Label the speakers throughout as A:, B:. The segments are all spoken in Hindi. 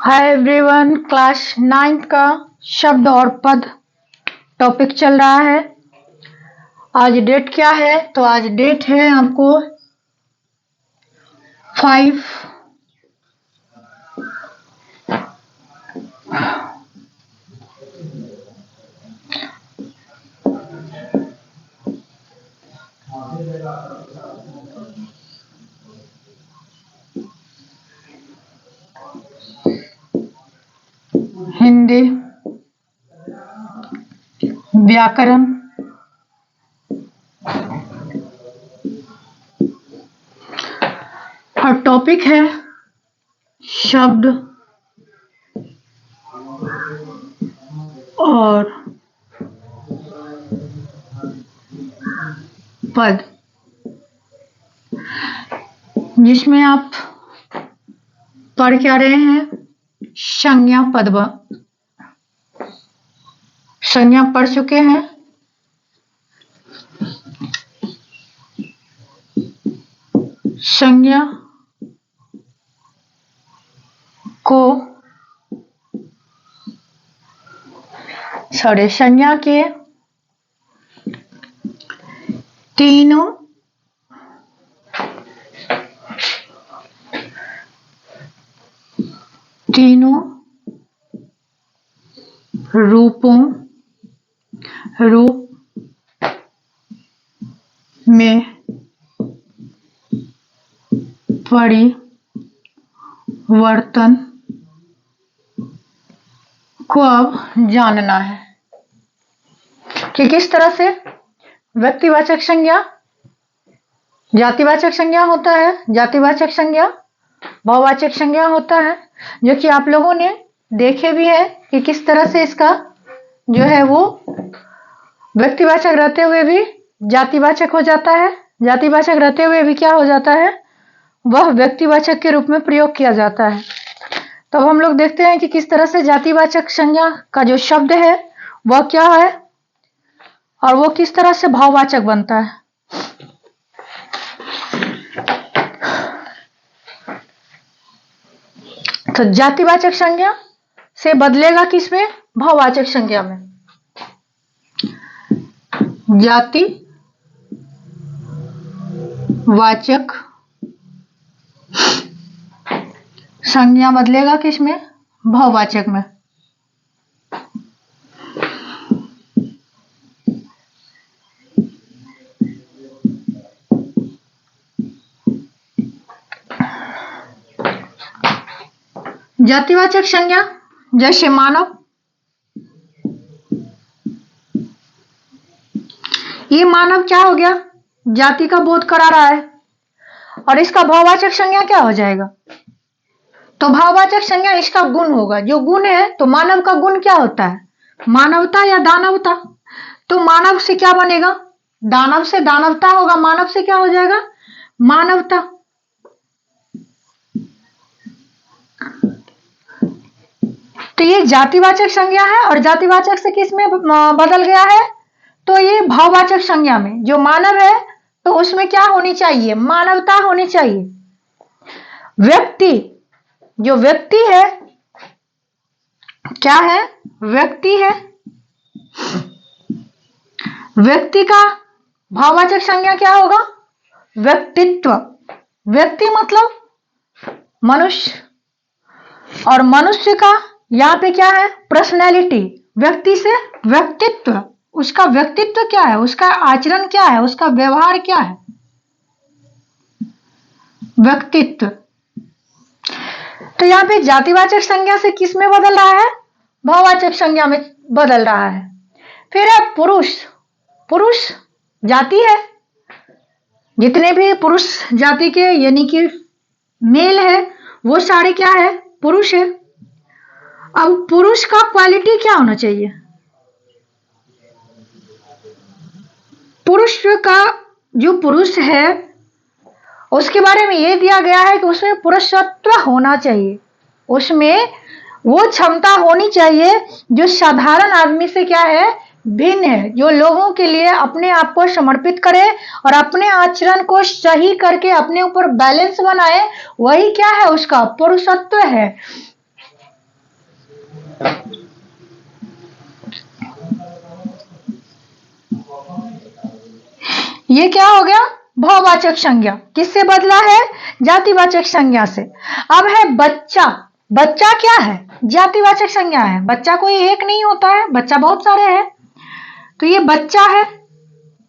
A: हाय एवरीवन, क्लास 9th का शब्द और पद टॉपिक चल रहा है। आज डेट क्या है? तो आज डेट है आपको 5 हिंदी व्याकरण और टॉपिक है शब्द और पद, जिसमें आप पढ़ क्या रहे हैं? संज्ञा पद। संज्ञा पढ़ चुके हैं। संज्ञा को संज्ञा के तीनों रूप में परिवर्तन को अब जानना है कि किस तरह से व्यक्तिवाचक संज्ञा जातिवाचक संज्ञा होता है, जातिवाचक संज्ञा भाववाचक संज्ञा होता है, जो कि आप लोगों ने देखे भी है कि किस तरह से इसका जो है वो व्यक्तिवाचक रहते हुए भी जातिवाचक हो जाता है, जातिवाचक रहते हुए भी क्या हो जाता है, वह व्यक्तिवाचक के रूप में प्रयोग किया जाता है। तो अब हम लोग देखते हैं कि किस तरह से जातिवाचक संज्ञा का जो शब्द है वह क्या है और वो किस तरह से भाववाचक बनता है। तो जातिवाचक संज्ञा से बदलेगा किसमें? भाववाचक संज्ञा में। जातिवाचक संज्ञा बदलेगा किसमें? भाववाचक में। जातिवाचक संज्ञा जैसे मानव, ये मानव क्या हो गया? जाति का बोध करा रहा है और इसका भाववाचक संज्ञा क्या हो जाएगा? तो भाववाचक संज्ञा इसका गुण होगा। जो गुण है, तो मानव का गुण क्या होता है? मानवता या दानवता। तो मानव से क्या बनेगा? दानव से दानवता होगा, मानव से क्या हो जाएगा? मानवता। तो ये जातिवाचक संज्ञा है और जातिवाचक से किस में बदल गया है? तो ये भाववाचक संज्ञा में। जो मानव है तो उसमें क्या होनी चाहिए? मानवता होनी चाहिए। व्यक्ति, जो व्यक्ति है क्या है? व्यक्ति है। व्यक्ति का भाववाचक संज्ञा क्या होगा? व्यक्तित्व। व्यक्ति मतलब मनुष्य, और मनुष्य का यहाँ पे क्या है? पर्सनैलिटी। व्यक्ति से व्यक्तित्व, उसका व्यक्तित्व क्या है, उसका आचरण क्या है, उसका व्यवहार क्या है? व्यक्तित्व। तो यहाँ पे जातिवाचक संज्ञा से किस में बदल रहा है? भाववाचक संज्ञा में बदल रहा है। फिर है पुरुष। पुरुष जाति है। जितने भी पुरुष जाति के यानी कि मेल है वो सारे क्या है? पुरुष है। अब पुरुष का क्वालिटी क्या होना चाहिए? पुरुष का जो पुरुष है उसके बारे में ये दिया गया है कि उसमें पुरुषत्व होना चाहिए, उसमें वो क्षमता होनी चाहिए जो साधारण आदमी से क्या है? भिन्न है, जो लोगों के लिए अपने आप को समर्पित करे और अपने आचरण को सही करके अपने ऊपर बैलेंस बनाए, वही क्या है, उसका पुरुषत्व है। ये क्या हो गया, भाववाचक संज्ञा। किससे बदला है, जातिवाचक संज्ञा से। अब है बच्चा। बच्चा क्या है, जातिवाचक संज्ञा है। बच्चा कोई एक नहीं होता है, बच्चा बहुत सारे हैं। तो ये बच्चा है,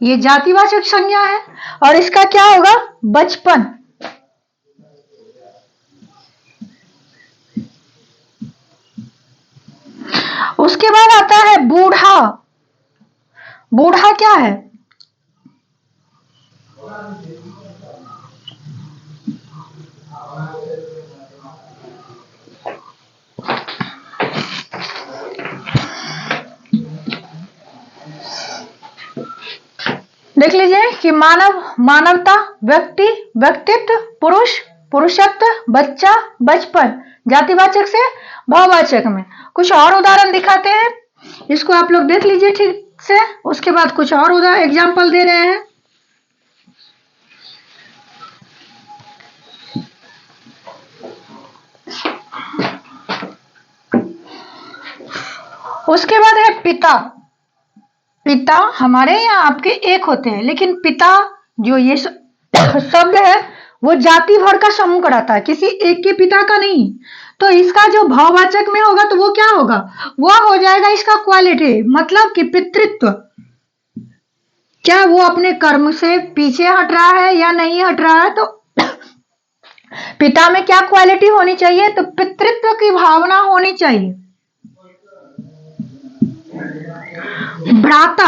A: ये जातिवाचक संज्ञा है। और इसका क्या होगा, बचपन। उसके बाद आता है बूढ़ा। बूढ़ा क्या है, देख लीजिए कि मानव, मानवता, व्यक्ति, व्यक्तित्व, पुरुष, पुरुषत्व, बच्चा, बचपन। जातिवाचक से भाववाचक में कुछ और उदाहरण दिखाते हैं, इसको आप लोग देख लीजिए ठीक से। उसके बाद कुछ और उदाहरण एग्जाम्पल दे रहे हैं। उसके बाद है पिता। पिता हमारे यहाँ आपके एक होते हैं, लेकिन पिता जो ये शब्द है वो जाति भर का समूह कराता है, किसी एक के पिता का नहीं। तो इसका जो भाववाचक में होगा तो वो क्या होगा, वो हो जाएगा इसका क्वालिटी, मतलब कि पितृत्व। क्या वो अपने कर्म से पीछे हट रहा है या नहीं हट रहा है। तो पिता में क्या क्वालिटी होनी चाहिए, तो पितृत्व की भावना होनी चाहिए। भ्राता,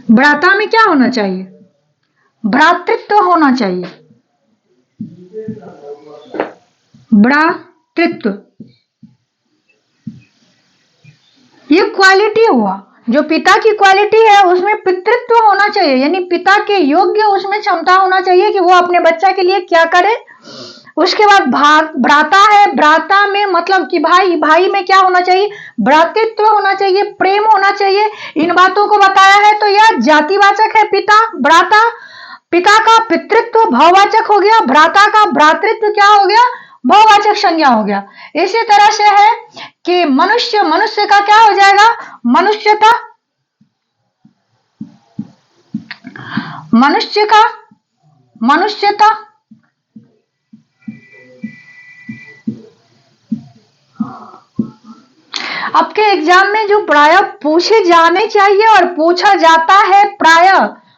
A: भ्राता में क्या होना चाहिए, भ्रातृत्व होना चाहिए। भ्रातृत्व ये क्वालिटी हुआ, जो पिता की क्वालिटी है उसमें पितृत्व होना चाहिए, यानी पिता के योग्य उसमें क्षमता होना चाहिए कि वो अपने बच्चा के लिए क्या करे। उसके बाद भ्राता है, भ्राता में मतलब कि भाई, भाई में क्या होना चाहिए, भ्रातृत्व होना चाहिए, प्रेम होना चाहिए। इन बातों को बताया है, तो यह जातिवाचक है पिता, भ्राता। पिता का पितृत्व भाववाचक हो गया, भ्राता का भ्रातृत्व क्या हो गया, भाववाचक संज्ञा हो गया। इसी तरह से है कि मनुष्य, मनुष्य का क्या हो जाएगा, मनुष्यता। मनुष्य का मनुष्यता। आपके एग्जाम में जो प्राय पूछे जाने चाहिए और पूछा जाता है प्राय,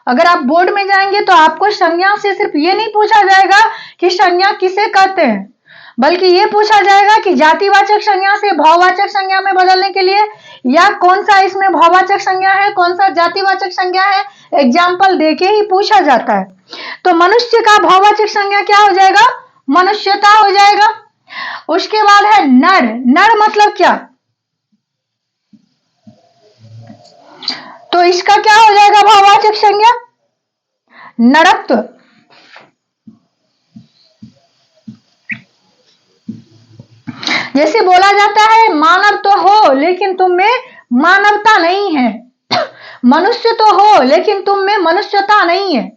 A: अगर आप बोर्ड में जाएंगे तो आपको संज्ञा से सिर्फ ये नहीं पूछा जाएगा कि संज्ञा किसे कहते हैं, बल्कि ये पूछा जाएगा कि जातिवाचक संज्ञा से भाववाचक संज्ञा में बदलने के लिए या कौन सा इसमें भाववाचक संज्ञा है, कौन सा जातिवाचक संज्ञा है, एग्जाम्पल देके ही पूछा जाता है। तो मनुष्य का भाववाचक संज्ञा क्या हो जाएगा, मनुष्यता हो जाएगा। उसके बाद है नर। नर मतलब क्या, तो इसका क्या हो जाएगा भाववाचक संज्ञा, नरत्व। जैसे बोला जाता है मानव तो हो लेकिन तुम में मानवता नहीं है, मनुष्य तो हो लेकिन तुम में मनुष्यता नहीं है।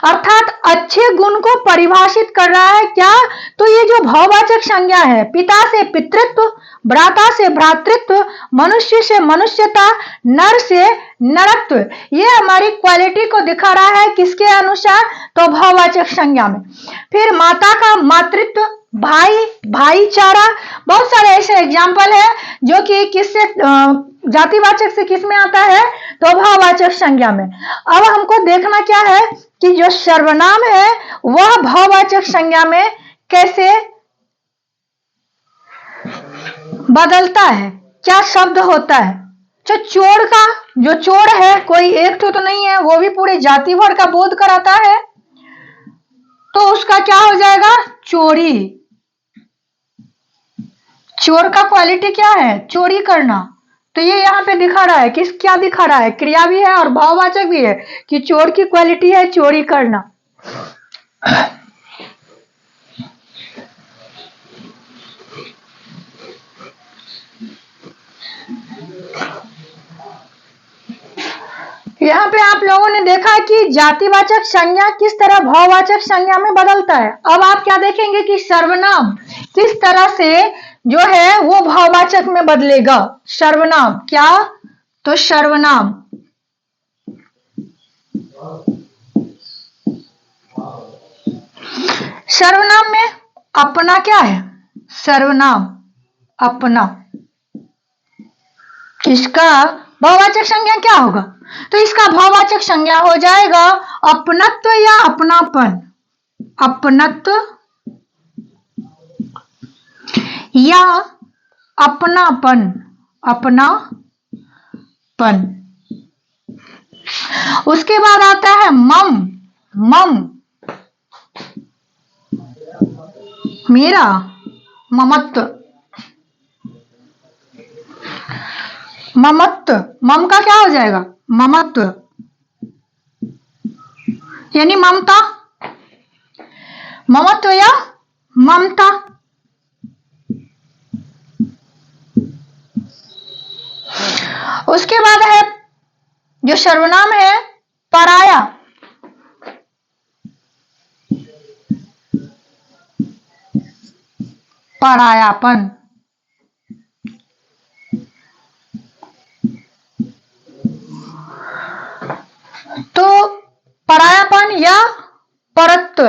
A: अर्थात अच्छे गुण को परिभाषित कर रहा है क्या, तो ये जो भाववाचक संज्ञा है, पिता से पितृत्व, भ्राता से भ्रातृत्व, मनुष्य से मनुष्यता, नर से नरत्व, ये हमारी क्वालिटी को दिखा रहा है किसके अनुसार, तो भाववाचक संज्ञा में। फिर माता का मातृत्व, भाई, भाईचारा, बहुत सारे ऐसे एग्जाम्पल है जो कि किससे जातिवाचक से किस में आता है, तो भाववाचक संज्ञा में। अब हमको देखना क्या है कि जो सर्वनाम है वह भाववाचक संज्ञा में कैसे बदलता है, क्या शब्द होता है। जो चोर का, जो चोर है कोई एक तो नहीं है, वो भी पूरे जाति भर का बोध कराता है, तो उसका क्या हो जाएगा, चोरी। चोर का क्वालिटी क्या है, चोरी करना। तो ये यहाँ पे दिखा रहा है कि क्या दिखा रहा है, क्रिया भी है और भाववाचक भी है कि चोर की क्वालिटी है चोरी करना। यहाँ पे आप लोगों ने देखा कि जातिवाचक संज्ञा किस तरह भाववाचक संज्ञा में बदलता है। अब आप क्या देखेंगे कि सर्वनाम किस तरह से जो है वो भाववाचक में बदलेगा। सर्वनाम क्या, तो सर्वनाम सर्वनाम में अपना क्या है, सर्वनाम अपना, इसका भाववाचक संज्ञा क्या होगा, तो इसका भाववाचक संज्ञा हो जाएगा अपनत्व या अपनापन, अपनत्व या अपनापन, अपनापन। उसके बाद आता है मम, मम मेरा, ममत्व, ममत्व, मम का क्या हो जाएगा, ममत्व यानी ममता, ममत्व या ममता। उसके बाद है जो सर्वनाम है पराया, परायापन, तो परायापन या परत्व,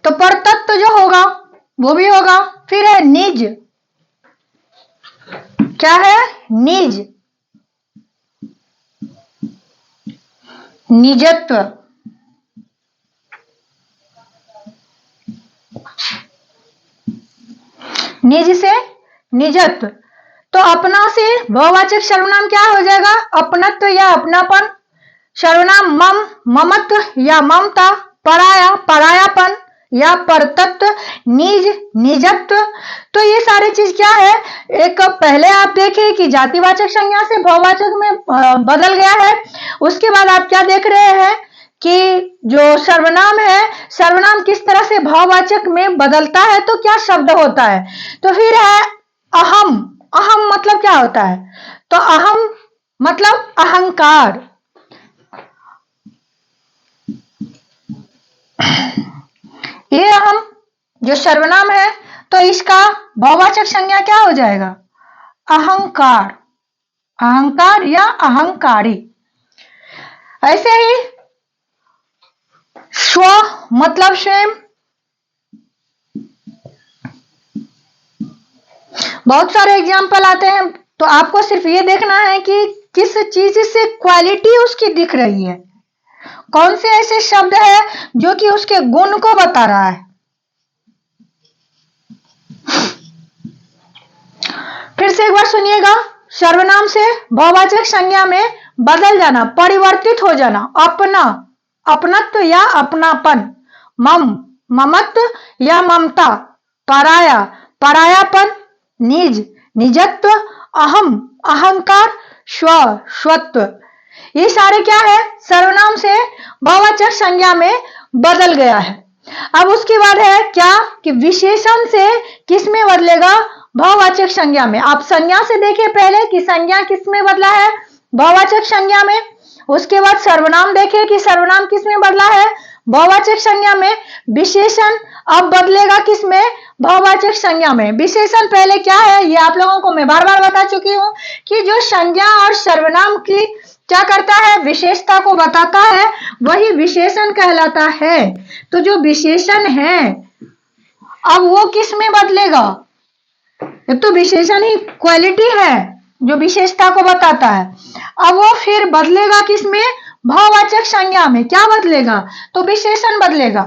A: तो परतत्व जो होगा वो भी होगा। फिर है निज, क्या है, निज, निजत्व, निज से निजत्व, तो अपना से बहुवाचक सर्वनाम क्या हो जाएगा, अपनत्व या अपनापन, सर्वनाम मम, ममत्व या ममता, पराया, परायापन या परतत्व, निज, निजत्व। तो ये सारी चीज क्या है, एक पहले आप देखे कि जातिवाचक संज्ञा से बहुवाचक में बदल गया है। उसके बाद आप क्या देख रहे हैं कि जो सर्वनाम है, सर्वनाम किस तरह से भाववाचक में बदलता है, तो क्या शब्द होता है। तो फिर है अहम, अहम मतलब क्या होता है, तो अहम मतलब अहंकार, ये अहम जो सर्वनाम है तो इसका भाववाचक संज्ञा क्या हो जाएगा, अहंकार, अहंकार या अहंकारी। ऐसे ही स्व मतलब स्वयं, बहुत सारे एग्जाम्पल आते हैं, तो आपको सिर्फ ये देखना है कि किस चीज से क्वालिटी उसकी दिख रही है, कौन से ऐसे शब्द है जो कि उसके गुण को बता रहा है। फिर से एक बार सुनिएगा, सर्वनाम से भाववाचक संज्ञा में बदल जाना, परिवर्तित हो जाना, अपना, अपनत्व या अपनापन, मम, ममत्व या ममता, पराया, परायापन, निज, निजत्व, अहम, अहंकार, स्व, स्वत्व, ये सारे क्या है, सर्वनाम से भाववाचक संज्ञा में बदल गया है। अब उसके बाद है क्या कि विशेषण से किस में बदलेगा, भाववाचक संज्ञा में। आप संज्ञा से देखिए पहले कि संज्ञा किस में बदला है, भाववाचक संज्ञा में। उसके बाद सर्वनाम देखे कि सर्वनाम किस में बदला है, भाववाचक संज्ञा में। विशेषण अब बदलेगा किस में, भाववाचक संज्ञा में। विशेषण पहले क्या है, ये आप लोगों को मैं बार बार बता चुकी हूं कि जो संज्ञा और सर्वनाम की क्या करता है, विशेषता को बताता है, वही विशेषण कहलाता है। तो जो विशेषण है अब वो किस में बदलेगा, तो विशेषण ही क्वालिटी है जो विशेषता को बताता है। अब वो फिर बदलेगा किस में, भाववाचक संज्ञा में। क्या बदलेगा, तो विशेषण बदलेगा।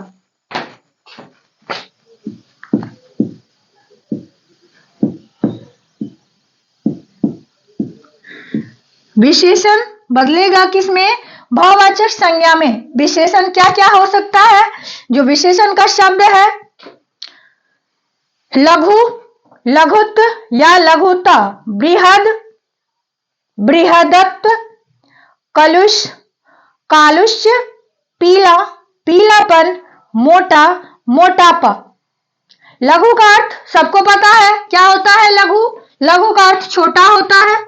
A: विशेषण बदलेगा किसमें, भाववाचक संज्ञा में। विशेषण क्या क्या हो सकता है, जो विशेषण का शब्द है, लघु, लघुत्व या लघुता, बृहद, बृहदत्व, कलुष, कालुष्य, पीला, पीलापन, मोटा, मोटापा। लघु का अर्थ सबको पता है, क्या होता है लघु, लघु का अर्थ छोटा होता है।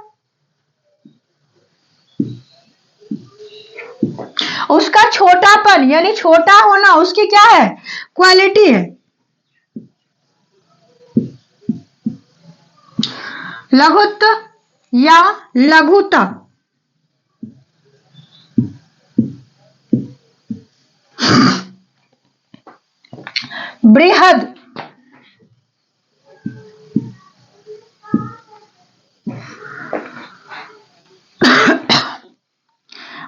A: उसका छोटापन यानी छोटा होना उसकी क्या है, क्वालिटी है। लघुत्व या लघुता, बृहद,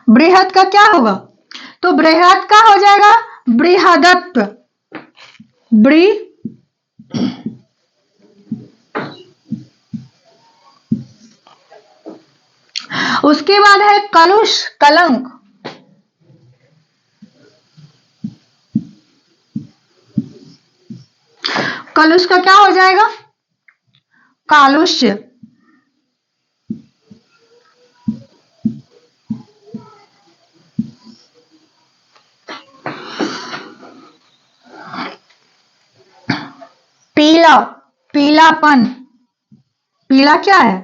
A: बृहद का क्या होगा, तो बृहद का हो जाएगा बृहदत्व, उसके बाद है कलुष, कलंक, कलुष का क्या हो जाएगा, कालुष्य, पीला, पीलापन, पीला क्या है,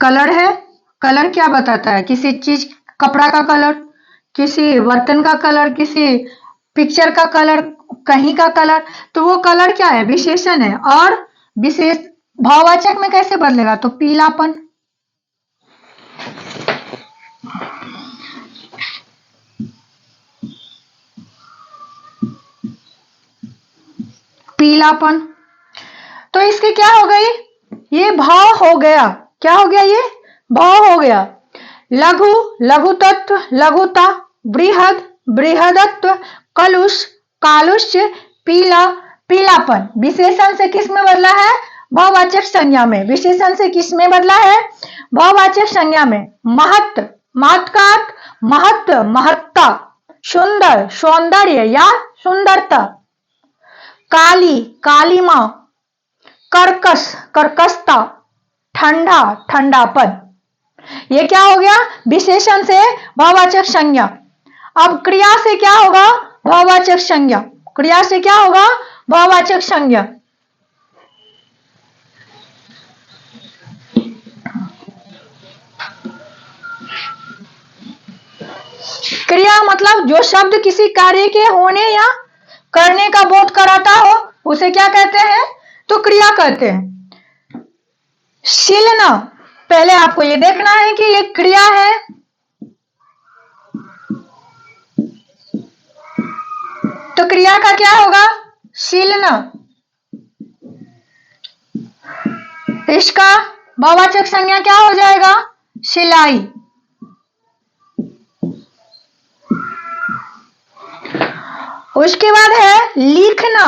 A: कलर है। कलर क्या बताता है, किसी चीज, कपड़ा का कलर, किसी बर्तन का कलर, किसी पिक्चर का कलर, कहीं का कलर, तो वो कलर क्या है, विशेषण है। और विशेष भाववाचक में कैसे बदलेगा, तो पीलापन, पीलापन। तो इसकी क्या हो गई, ये भाव हो गया, क्या हो गया, ये भाव हो गया। लघु, लघुतत्व, लघुता, बृहद, बृहदत्व, कलुष, कालुष्य, पीला, पीलापन। विशेषण से किस में बदला है, भाववाचक संज्ञा में। विशेषण से किस में बदला है, भाववाचक संज्ञा में। महत्व, महत्व का अर्थ महत्व, महत्ता, सुंदर, सौंदर्य या सुंदरता, काली, कालीमा, कर्कश, कर्कशता, ठंडा, ठंडापन। ये क्या हो गया, विशेषण से भाववाचक संज्ञा। अब क्रिया से क्या होगा, भाववाचक संज्ञा। क्रिया से क्या होगा, भाववाचक संज्ञा। क्रिया मतलब जो शब्द किसी कार्य के होने या करने का बोध कराता हो उसे क्या कहते हैं, तो क्रिया कहते हैं। शीलना, पहले आपको ये देखना है कि ये क्रिया है, तो क्रिया का क्या होगा, शीलना। इसका भाववाचक संज्ञा क्या हो जाएगा, सिलाई। उसके बाद है लिखना,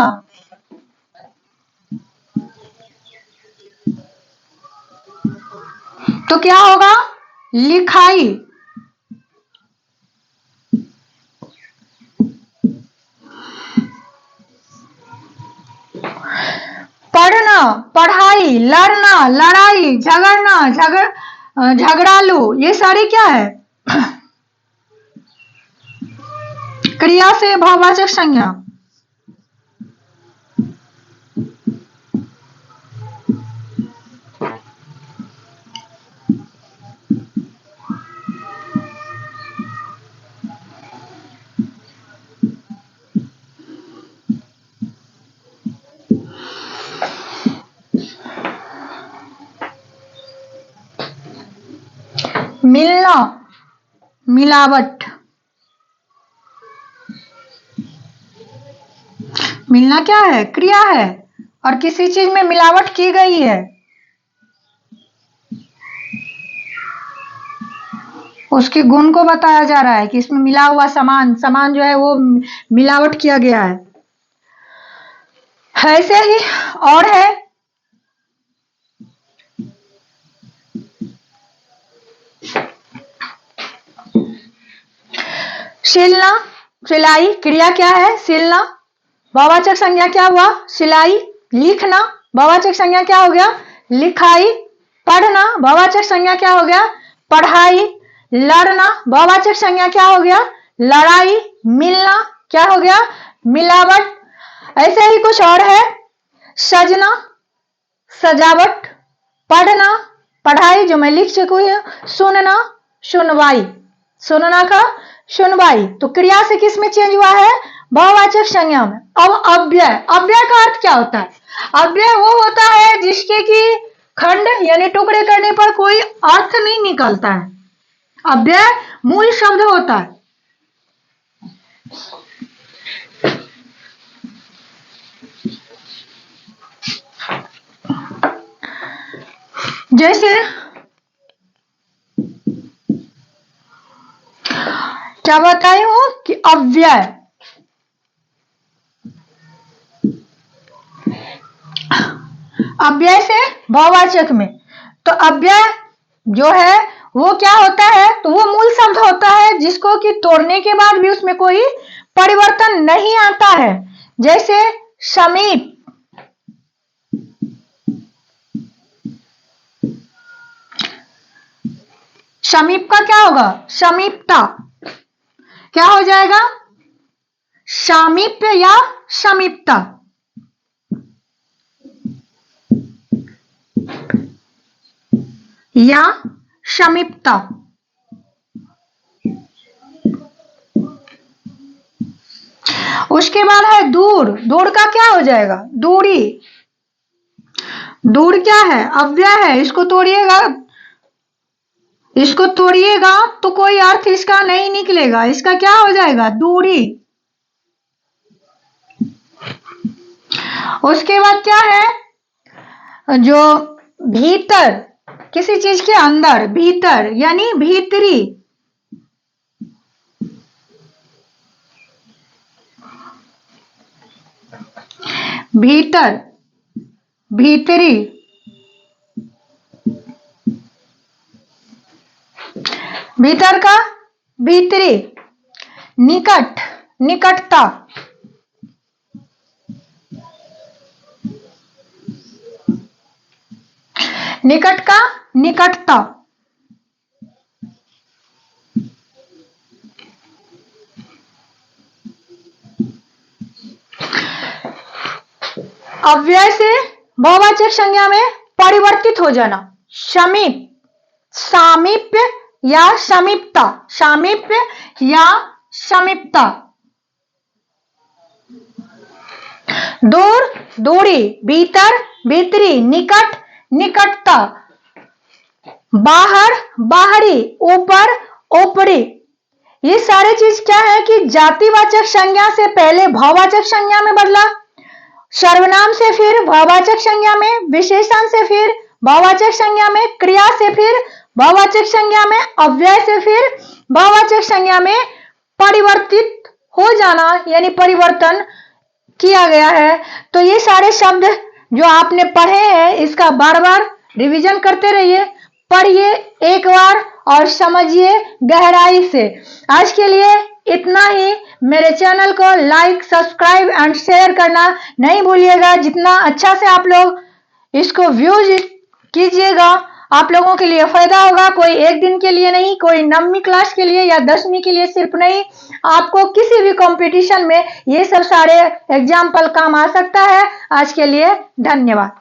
A: तो क्या होगा, लिखाई। पढ़ना, पढ़ाई, लड़ना, लड़ाई, झगड़ना, झगड़ालू, ये सारे क्या है, क्रिया से भाववाचक संज्ञा। मिलना, मिलावट, मिलना क्या है, क्रिया है, और किसी चीज में मिलावट की गई है, उसके गुण को बताया जा रहा है कि इसमें मिला हुआ सामान, सामान जो है वो मिलावट किया गया है। ऐसे ही और है, सिलना, सिलाई, क्रिया क्या है, सिलना, भाववाचक संज्ञा क्या हुआ, सिलाई। लिखना, भाववाचक संज्ञा क्या हो गया, लिखाई। पढ़ना, भाववाचक संज्ञा क्या हो गया, पढ़ाई। लड़ना, भाववाचक संज्ञा क्या हो गया, लड़ाई। मिलना क्या हो गया, मिलावट। ऐसे ही कुछ और है, सजना, सजावट। पढ़ना, पढ़ाई जो मैं लिख चुकी हूं। सुनना, सुनवाई, सुनना का सुनवाई, तो क्रिया से किस में चेंज हुआ है? बहुवाचक संज्ञा में। अब अव्यय, अव्यय का अर्थ क्या होता है? अव्यय वो होता है जिसके कि खंड यानी टुकड़े करने पर कोई अर्थ नहीं निकलता है। अव्यय मूल शब्द होता है। जैसे क्या बताई हूं कि अव्यय, अव्यय से बहुवाचक में, तो अव्यय जो है वो क्या होता है? तो वो मूल शब्द होता है जिसको कि तोड़ने के बाद भी उसमें कोई परिवर्तन नहीं आता है। जैसे समीप, समीप का क्या होगा? समीपता। क्या हो जाएगा? सामीप्य या समीपता। या समीपता। उसके बाद है दूर, दूर का क्या हो जाएगा? दूरी। दूर क्या है? अव्यय है, इसको तोड़िएगा, इसको तोड़िएगा तो कोई अर्थ इसका नहीं निकलेगा, इसका क्या हो जाएगा? दूरी। उसके बाद क्या है? जो भीतर, किसी चीज के अंदर, भीतर यानी भीतरी। भीतर, भीतरी। भीतर का भीतरी। निकट, निकटता। निकट का निकटता। अव्यय से बहुवाचक संज्ञा में परिवर्तित हो जाना। समीप, सामीप्य या समीपता। सामीप्य या समीपता। दूर, दूरी। भीतर, भीतरी। निकट, निकटता। बाहर, बाहरी। ऊपर, ऊपरी। ये सारे चीज क्या है कि जातिवाचक संज्ञा से पहले भाववाचक संज्ञा में बदला, सर्वनाम से फिर भाववाचक संज्ञा में, विशेषण से फिर भाववाचक संज्ञा में, क्रिया से फिर भाववाचक संज्ञा में, अव्यय से फिर भाववाचक संज्ञा में परिवर्तित हो जाना यानी परिवर्तन किया गया है। तो ये सारे शब्द जो आपने पढ़े हैं इसका बार बार रिवीजन करते रहिए, पढ़िए एक बार और समझिए गहराई से। आज के लिए इतना ही। मेरे चैनल को लाइक, सब्सक्राइब एंड शेयर करना नहीं भूलिएगा। जितना अच्छा से आप लोग इसको व्यूज कीजिएगा आप लोगों के लिए फायदा होगा। कोई एक दिन के लिए नहीं, कोई 9वीं क्लास के लिए या 10वीं के लिए सिर्फ नहीं, आपको किसी भी कंपटीशन में ये सब सारे एग्जाम्पल काम आ सकता है। आज के लिए धन्यवाद।